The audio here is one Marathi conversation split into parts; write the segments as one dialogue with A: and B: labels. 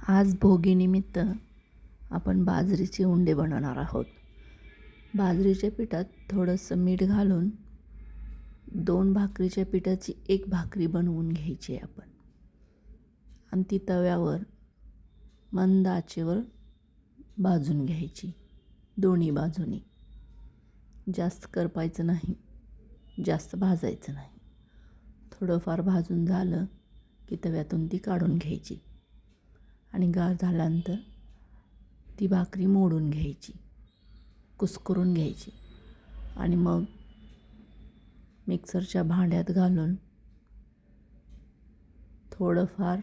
A: आज भोगीनिमित्त आपण बाजरीचे उंडे बनवणार आहोत. बाजरीच्या पिठात थोडंसं मीठ घालून 2 भाकरीच्या पिठाची 1 भाकरी बनवून घ्यायची आहे आपण आणि ती तव्यावर मंद आचेवर भाजून घ्यायची दोन्ही बाजूनी. जास्त करपायचं नाही, जास्त भाजायचं नाही. थोडंफार भाजून झालं की तव्यातून ती काढून घ्यायची आणि गार झाल्यानंतर ती भाकरी मोडून घ्यायची, कुस्करून घ्यायची आणि मग मिक्सरच्या भांड्यात घालून थोडंफार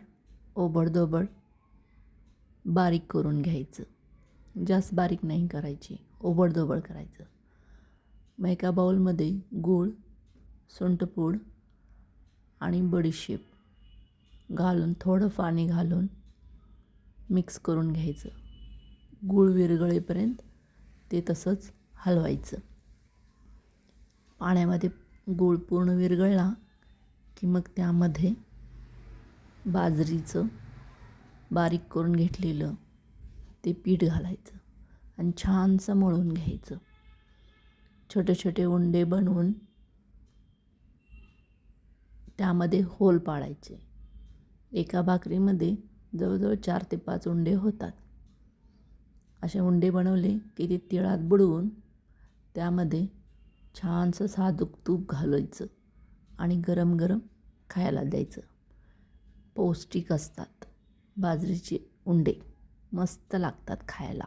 A: ओबडधोबड बारीक करून घ्यायचं. जास्त बारीक नाही करायची, ओबडधोबड करायचं. मग एका बाउलमध्ये गूळ, सुंठपूड आणि बडीशेप घालून थोडं पाणी घालून मिक्स करून घ्यायचं. गूळ विरघळेपर्यंत ते तसंच हलवायचं. पाण्यामध्ये गूळ पूर्ण विरघळला की मग त्यामध्ये बाजरीचं बारीक करून घेतलेलं ते पीठ घालायचं आणि छानसं मळून घ्यायचं. छोटे छोटे उंडे बनवून त्यामध्ये होल पाडायचे. एका भाकरीमध्ये जवळजवळ 4 ते 5 उंडे होतात. असे उंडे बनवले की ते तिळात बुडवून त्यामध्ये छानसं साजूक तूप घालायचं आणि गरम गरम खायला द्यायचं. पौष्टिक असतात बाजरीचे उंडे, मस्त लागतात खायला.